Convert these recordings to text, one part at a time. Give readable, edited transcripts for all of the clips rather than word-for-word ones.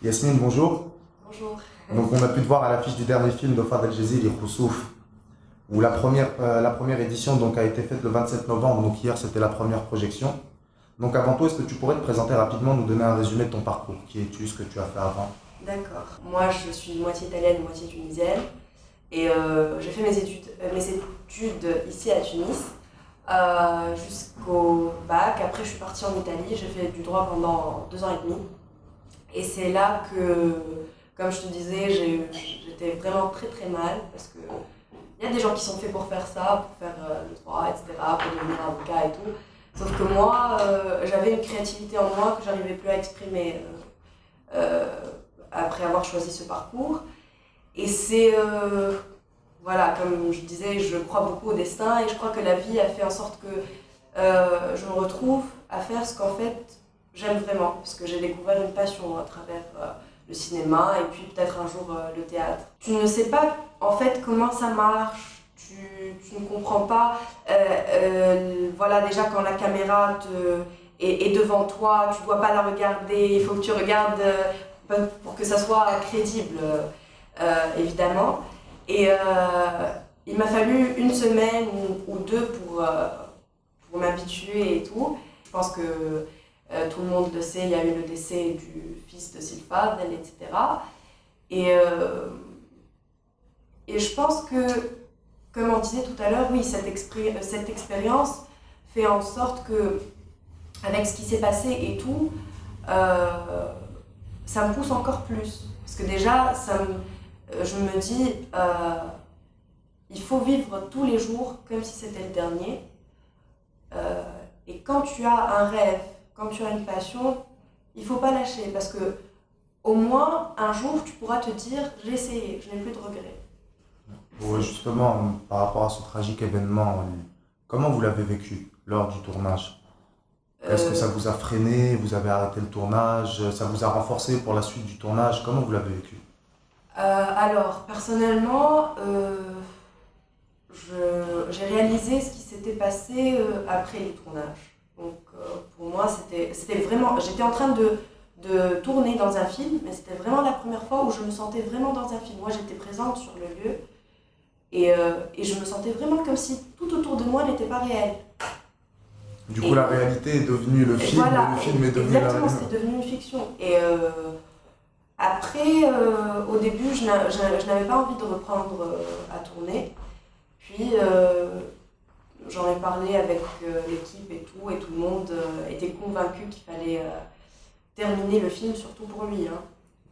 Yasmine, bonjour. Bonjour. Donc, on a pu te voir à l'affiche du dernier film de Fahd El Jazili, Khoussouf, où la première édition donc, a été faite le 27 novembre, donc hier c'était la première projection. Donc, avant tout, est-ce que tu pourrais te présenter rapidement, nous donner un résumé de ton parcours? Qui es-tu, ce que tu as fait avant? D'accord. Moi, je suis moitié italienne, moitié tunisienne. Et j'ai fait mes études ici à Tunis jusqu'au bac. Après, je suis partie en Italie. J'ai fait du droit pendant 2 ans et demi. Et c'est là que, comme je te disais, j'étais vraiment très très mal. Parce que il y a des gens qui sont faits pour faire ça, pour faire le droit, etc., pour devenir avocat et tout. Sauf que moi, j'avais une créativité en moi que j'arrivais plus à exprimer euh, après avoir choisi ce parcours. Et c'est, voilà, comme je disais, je crois beaucoup au destin et je crois que la vie a fait en sorte que je me retrouve à faire ce qu'en fait j'aime vraiment. Parce que j'ai découvert une passion à travers le cinéma et puis peut-être un jour le théâtre. Tu ne sais pas en fait comment ça marche, tu ne comprends pas. Voilà, déjà quand la caméra est devant toi, tu ne dois pas la regarder, il faut que tu regardes pour que ça soit crédible, évidemment. Et il m'a fallu une semaine ou deux pour m'habituer et tout. Je pense que tout le monde le sait, il y a eu le décès du fils de Sylph Fadel, etc. Et, euh, et je pense que, comme on disait tout à l'heure, oui, cette expérience fait en sorte que, avec ce qui s'est passé et tout, ça me pousse encore plus. Parce que déjà, je me dis, il faut vivre tous les jours comme si c'était le dernier. Et quand tu as un rêve, quand tu as une passion, il ne faut pas lâcher. Parce que au moins, un jour, tu pourras te dire, j'ai essayé, je n'ai plus de regrets. Ouais, justement, par rapport à ce tragique événement, comment vous l'avez vécu lors du tournage? Est-ce que ça Euh, vous a freiné, vous avez arrêté le tournage, ça vous a renforcé pour la suite du tournage? Comment vous l'avez vécu? alors, personnellement, j'ai réalisé ce qui s'était passé après les tournages. Donc pour moi, c'était vraiment... J'étais en train de tourner dans un film, mais c'était vraiment la première fois où je me sentais vraiment dans un film. Moi, j'étais présente sur le lieu et je me sentais vraiment comme si tout autour de moi n'était pas réel. Du coup, Et, la réalité est devenue le et film et voilà, le film est devenu la exactement, réalité. c'était devenu une fiction. Et après, au début, je n'avais pas envie de reprendre à tourner. Puis j'en ai parlé avec l'équipe et tout le monde était convaincu qu'il fallait terminer le film, surtout pour lui. Hein.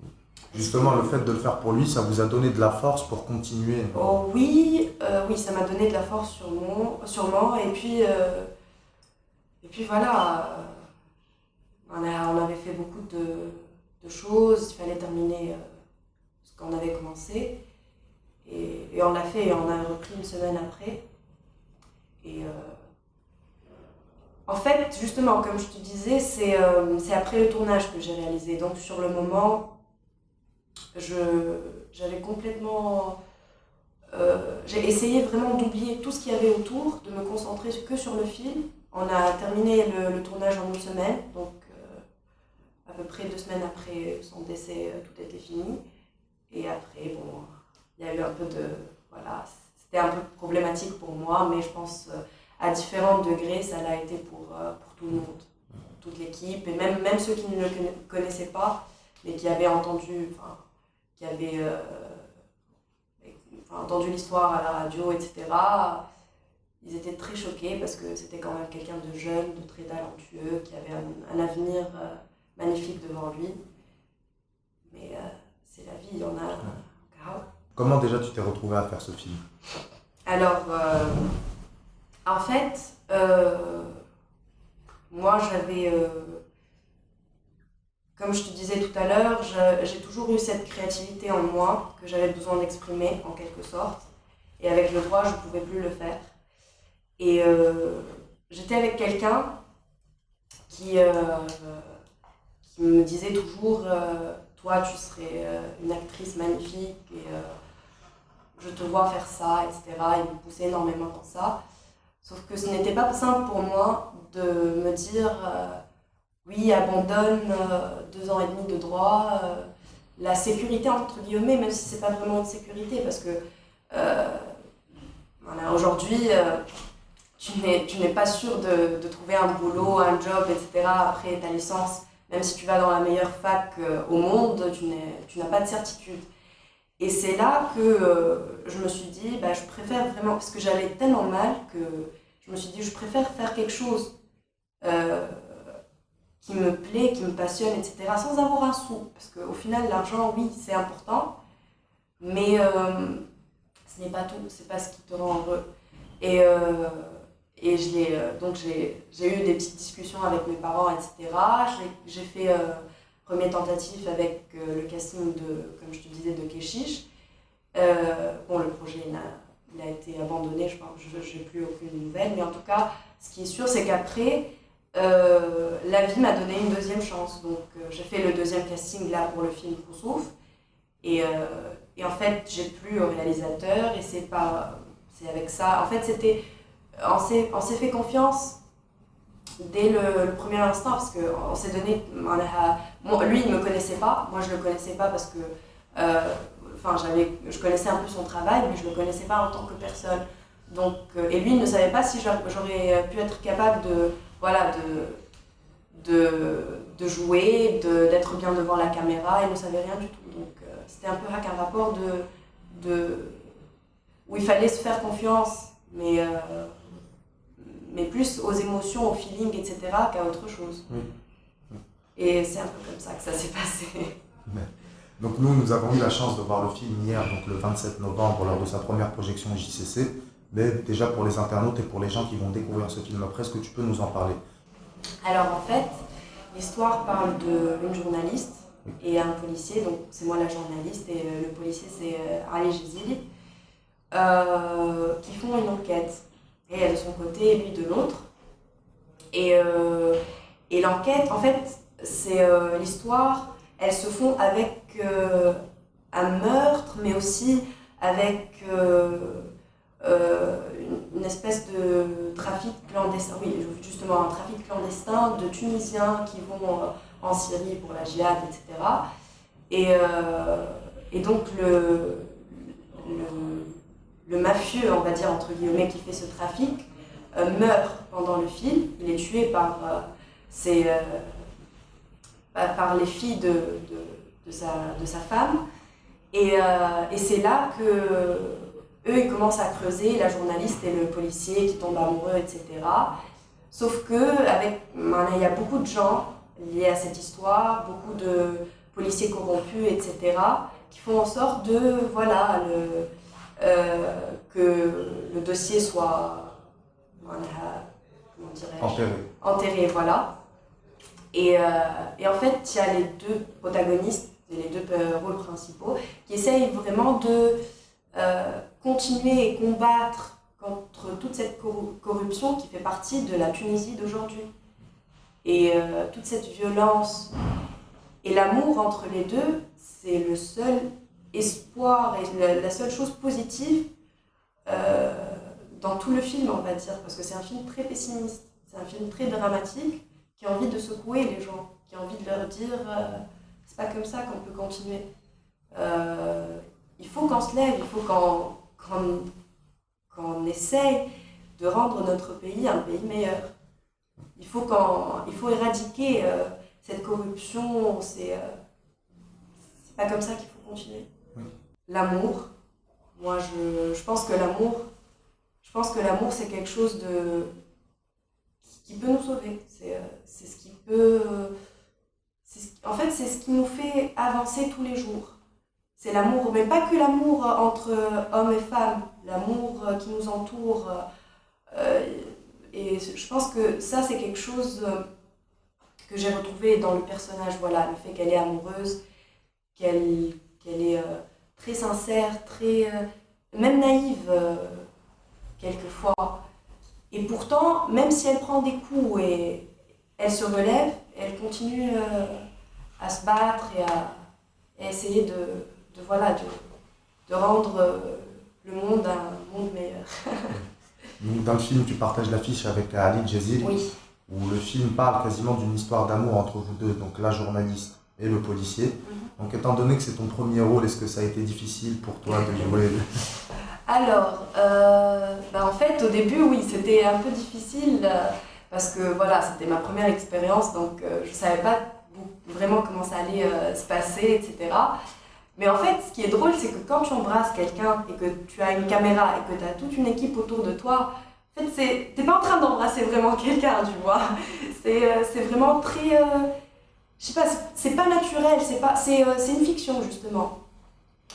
Parce que, Justement, le fait de le faire pour lui, ça vous a donné de la force pour continuer. oh oui, oui, ça m'a donné de la force sûrement. Et puis voilà, on avait fait beaucoup de choses, il fallait terminer ce qu'on avait commencé. Et on l'a fait et on a repris une semaine après. Et en fait, justement, comme je te disais, c'est après le tournage que j'ai réalisé. Donc sur le moment, j'avais complètement... j'ai essayé vraiment d'oublier tout ce qu'il y avait autour, de me concentrer que sur le film. On a terminé le tournage en une semaine, donc à peu près 2 semaines après son décès, tout était fini. Et après, bon, il y a eu un peu de... Voilà, c'était un peu problématique pour moi, mais je pense à différents degrés, ça l'a été pour tout le monde, toute l'équipe, et même ceux qui ne le connaissaient pas, mais qui avaient entendu, qui avaient entendu l'histoire à la radio, etc. Ils étaient très choqués parce que c'était quand même quelqu'un de jeune, de très talentueux, qui avait un avenir magnifique devant lui. Mais c'est la vie, il y en a grave. Comment déjà tu t'es retrouvé à faire ce film? Alors, en fait, moi j'avais, comme je te disais tout à l'heure, j'ai toujours eu cette créativité en moi que j'avais besoin d'exprimer en quelque sorte. Et avec le droit, je ne pouvais plus le faire. Et j'étais avec quelqu'un qui, euh, qui me disait toujours toi, tu serais une actrice magnifique et je te vois faire ça, etc. Il me poussait énormément dans ça. Sauf que ce n'était pas simple pour moi de me dire oui, abandonne 2 ans et demi de droit. la sécurité entre guillemets, même si c'est pas vraiment une sécurité, parce que voilà, aujourd'hui, tu n'es pas sûr de trouver un boulot, un job, etc. après ta licence. Même si tu vas dans la meilleure fac au monde, tu n'as pas de certitude. Et c'est là que je me suis dit, bah, je préfère vraiment, parce que j'allais tellement mal que je me suis dit, je préfère faire quelque chose qui me plaît, qui me passionne, etc. sans avoir un sou. Parce qu'au final, l'argent, oui, c'est important, mais ce n'est pas tout, c'est pas ce qui te rend heureux. Et, donc j'ai eu des petites discussions avec mes parents, etc. J'ai fait premier tentative avec le casting comme je te disais, de Keshish. Bon, le projet il a été abandonné, je pense, je n'ai plus aucune nouvelle, mais en tout cas, ce qui est sûr, c'est qu'après, la vie m'a donné une deuxième chance. Donc j'ai fait le deuxième casting là pour le film Koussouf. Et en fait, j'ai plu au réalisateur et c'est avec ça. En fait, on s'est fait confiance dès le premier instant parce qu'on s'est donné. Lui, il ne me connaissait pas, moi je ne le connaissais pas parce que je connaissais un peu son travail, mais je ne le connaissais pas en tant que personne. Donc, et lui, il ne savait pas si j'aurais pu être capable de jouer, d'être bien devant la caméra, il ne savait rien du tout. Donc c'était un peu un rapport où il fallait se faire confiance, mais plus aux émotions, au feeling, etc. qu'à autre chose. Oui. Et c'est un peu comme ça que ça s'est passé. Donc nous avons eu la chance de voir le film hier, donc le 27 novembre, lors de sa première projection au JCC. Mais déjà pour les internautes et pour les gens qui vont découvrir ce film après, est-ce que tu peux nous en parler? Alors en fait, l'histoire parle d'une journaliste et un policier, donc c'est moi la journaliste et le policier c'est Ali Jezili, qui font une enquête. Et elle de son côté et lui de l'autre. Et l'enquête, en fait, c'est l'histoire, elles se font avec un meurtre, mais aussi avec une espèce de trafic clandestin, oui, justement un trafic clandestin de Tunisiens qui vont en Syrie pour la djihad, etc. Et donc le mafieux, on va dire entre guillemets, qui fait ce trafic, meurt pendant le film. Il est tué par les filles de sa femme. Et c'est là que eux, ils commencent à creuser, la journaliste et le policier qui tombent amoureux, etc. Sauf que il y a beaucoup de gens liés à cette histoire, beaucoup de policiers corrompus, etc., qui font en sorte que le dossier soit enterré, voilà. Et en fait, il y a les deux protagonistes, les deux rôles principaux, qui essayent vraiment de continuer et combattre contre toute cette corruption qui fait partie de la Tunisie d'aujourd'hui. Et toute cette violence et l'amour entre les deux, c'est le seul espoir et la seule chose positive dans tout le film, on va dire, parce que c'est un film très pessimiste, c'est un film très dramatique qui a envie de secouer les gens, qui a envie de leur dire c'est pas comme ça qu'on peut continuer. Il faut qu'on se lève, il faut qu'on essaye de rendre notre pays un pays meilleur. Il faut éradiquer cette corruption, c'est pas comme ça qu'il faut continuer. Oui. L'amour, moi je pense que l'amour c'est quelque chose qui peut nous sauver. C'est ce qui peut, en fait c'est ce qui nous fait avancer tous les jours. C'est l'amour, mais pas que l'amour entre hommes et femmes, l'amour qui nous entoure. Et je pense que ça c'est quelque chose que j'ai retrouvé dans le personnage, voilà, le fait qu'elle est amoureuse, qu'elle est très sincère, même naïve quelquefois. Et pourtant, même si elle prend des coups et elle se relève, elle continue à se battre et à essayer de rendre le monde un monde meilleur. Dans le film, tu partages l'affiche avec Ali Jezili, Oui. où le film parle quasiment d'une histoire d'amour entre vous deux, donc la journaliste et le policier. Donc étant donné que c'est ton premier rôle, est-ce que ça a été difficile pour toi de jouer Alors, en fait, au début, oui, c'était un peu difficile parce que voilà, c'était ma première expérience, donc je ne savais pas vraiment comment ça allait se passer, etc. Mais en fait, ce qui est drôle, c'est que quand tu embrasses quelqu'un et que tu as une caméra et que tu as toute une équipe autour de toi, en fait, t'es pas en train d'embrasser vraiment quelqu'un, tu vois. C'est vraiment très... je sais pas, c'est pas naturel, c'est une fiction, justement.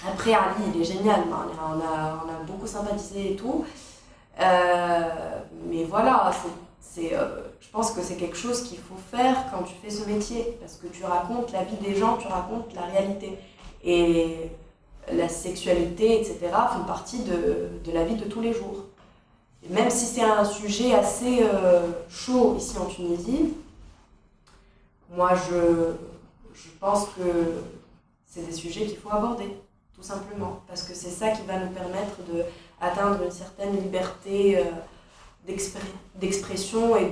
Après, Ali, il est génial, on a beaucoup sympathisé et tout. Mais voilà, je pense que c'est quelque chose qu'il faut faire quand tu fais ce métier, parce que tu racontes la vie des gens, tu racontes la réalité. Et la sexualité, etc., font partie de la vie de tous les jours. Et même si c'est un sujet assez chaud ici en Tunisie, moi je pense que c'est des sujets qu'il faut aborder, tout simplement, parce que c'est ça qui va nous permettre d'atteindre une certaine liberté d'expression et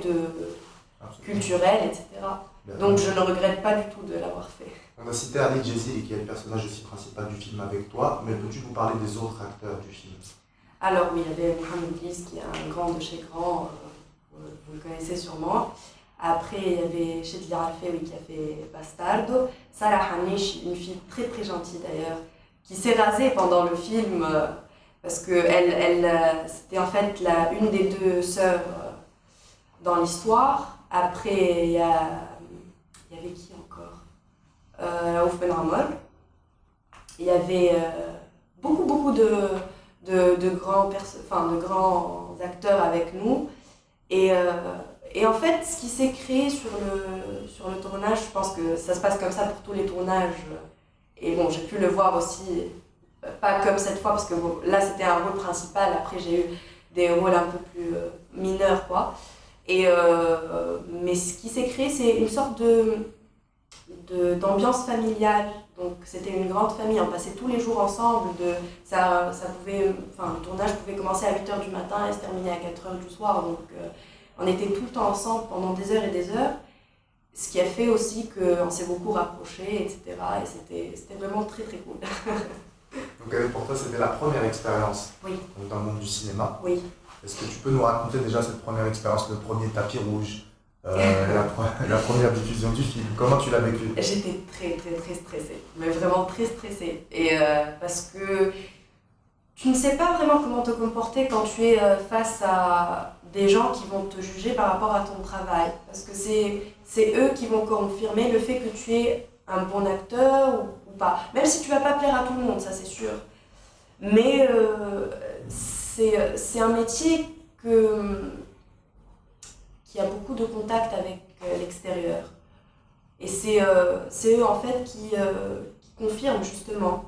culturelle, etc. Donc je ne regrette pas du tout de l'avoir fait. On a cité Ali Djezili, qui est le personnage aussi principal du film avec toi, mais peux-tu nous parler des autres acteurs du film? Alors oui, il y avait Mohamed Bliss, qui est un grand de chez grand, vous le connaissez sûrement. Après, il y avait Chedli Alfewi qui a fait Bastardo. Sarah Hanish, une fille très très gentille d'ailleurs, qui s'est rasée pendant le film parce que c'était en fait une des deux sœurs dans l'histoire. Après, il y avait qui encore? Ouf Ben Ramol. Il y avait beaucoup de grands acteurs avec nous. Et en fait, ce qui s'est créé sur le tournage, je pense que ça se passe comme ça pour tous les tournages. Et bon, j'ai pu le voir aussi, pas comme cette fois, parce que bon, là c'était un rôle principal, après j'ai eu des rôles un peu plus mineurs, quoi. Mais ce qui s'est créé, c'est une sorte d'ambiance familiale. Donc c'était une grande famille, on passait tous les jours ensemble. Le tournage pouvait commencer à 8h du matin et se terminer à 4h du soir. Donc on était tout le temps ensemble pendant des heures et des heures. Ce qui a fait aussi qu'on s'est beaucoup rapprochés, etc. Et c'était vraiment très très cool. Donc pour toi, c'était la première expérience dans le monde du cinéma. Oui. Est-ce que tu peux nous raconter déjà cette première expérience, le premier tapis rouge, la première diffusion du film? Comment tu l'as vécu? J'étais très très très stressée, mais vraiment très stressée. Et parce que tu ne sais pas vraiment comment te comporter quand tu es face à des gens qui vont te juger par rapport à ton travail. Parce que c'est eux qui vont confirmer le fait que tu es un bon acteur ou pas. Même si tu ne vas pas plaire à tout le monde, ça c'est sûr. Mais c'est un métier qui a beaucoup de contact avec l'extérieur. Et c'est eux en fait qui confirment justement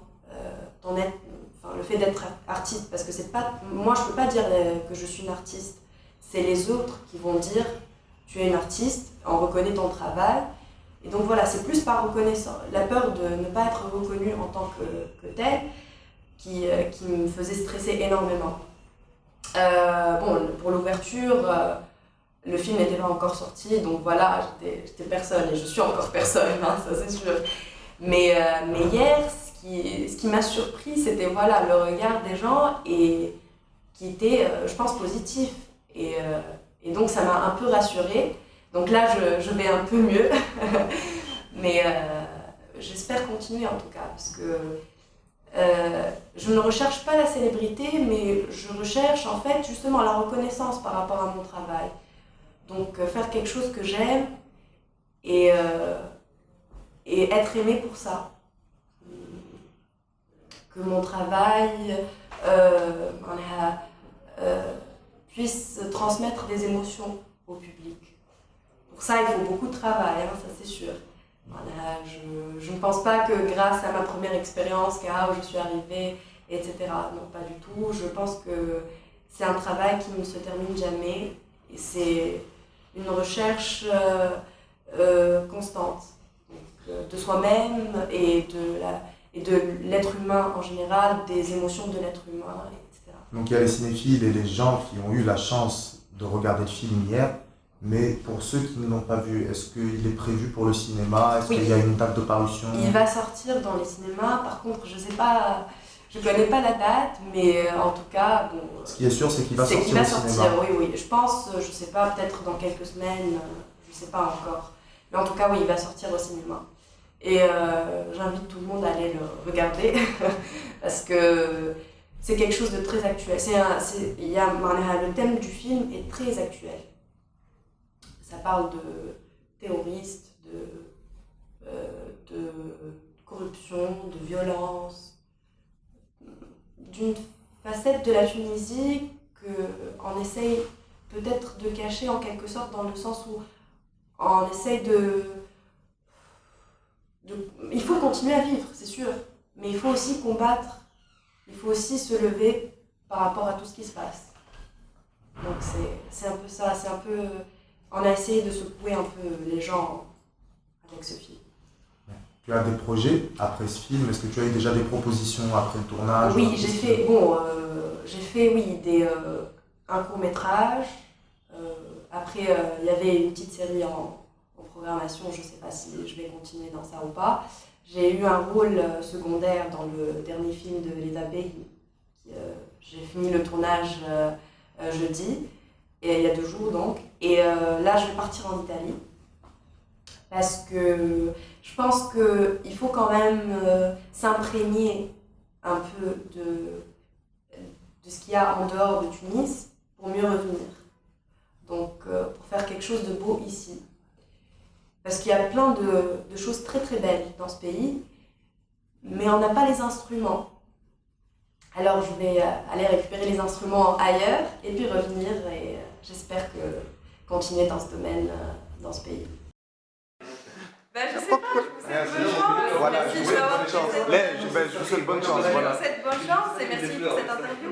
le fait d'être artiste. Parce que c'est pas, moi je peux pas dire que je suis une artiste. C'est les autres qui vont dire tu es une artiste, on reconnaît ton travail. Et donc voilà, c'est plus par reconnaissance, la peur de ne pas être reconnue en tant que telle qui me faisait stresser énormément. Pour l'ouverture, le film n'était pas encore sorti, donc voilà, j'étais personne et je suis encore personne, hein, ça c'est sûr. Mais hier, ce qui m'a surpris, c'était voilà, le regard des gens et qui était, je pense, positif. Et donc ça m'a un peu rassurée. Donc là, je vais un peu mieux. Mais j'espère continuer en tout cas, parce que je ne recherche pas la célébrité, mais je recherche en fait justement la reconnaissance par rapport à mon travail. Donc faire quelque chose que j'aime et être aimée pour ça. Que mon travail puisse transmettre des émotions au public. Pour ça, il faut beaucoup de travail, hein, ça c'est sûr. Voilà, je ne pense pas que grâce à ma première expérience, où je suis arrivée, etc. Non, pas du tout. Je pense que c'est un travail qui ne se termine jamais. Et c'est une recherche constante donc, de soi-même et de l'être humain en général, des émotions de l'être humain, etc. Donc il y a les cinéphiles et les gens qui ont eu la chance de regarder le film hier. Mais pour ceux qui ne l'ont pas vu, est-ce qu'il est prévu pour le cinéma? Est-ce Oui. qu'il y a une date de parution? Il va sortir dans les cinémas, par contre, je sais pas, je connais pas la date, mais en tout cas, bon, Ce qui est sûr, c'est qu'il va c'est sortir qu'il va au sortir, cinéma. oui, oui. Je pense, je sais pas, peut-être dans quelques semaines, je sais pas encore. Mais en tout cas, oui, il va sortir au cinéma. Et j'invite tout le monde à aller le regarder, parce que c'est quelque chose de très actuel. Le thème du film est très actuel. Ça parle de terroristes, de corruption, de violence, d'une facette de la Tunisie qu'on essaye peut-être de cacher en quelque sorte, dans le sens où on essaye il faut continuer à vivre, c'est sûr, mais il faut aussi combattre, il faut aussi se lever par rapport à tout ce qui se passe. Donc c'est un peu ça, on a essayé de secouer un peu les gens avec ce film. Tu as des projets après ce film? Est-ce que tu as eu déjà des propositions après le tournage? Oui, j'ai fait un court-métrage. Après, il y avait une petite série en programmation, je ne sais pas si je vais continuer dans ça ou pas. J'ai eu un rôle secondaire dans le dernier film de Leda Bey. J'ai fini le tournage jeudi, et il y a 2 jours donc. Et là, je vais partir en Italie. Parce que je pense qu'il faut quand même s'imprégner un peu de ce qu'il y a en dehors de Tunis pour mieux revenir. Donc, pour faire quelque chose de beau ici. Parce qu'il y a plein de choses très très belles dans ce pays, mais on n'a pas les instruments. Alors, je vais aller récupérer les instruments ailleurs et puis revenir, et j'espère continuer dans ce domaine, dans ce pays. Je sais pas, je vous souhaite bonne chance. Voilà, Merci, je vous souhaite bonne chance. Ciao. Je vous souhaite bonne chance. Je vous souhaite bonne chance et merci pour cette interview.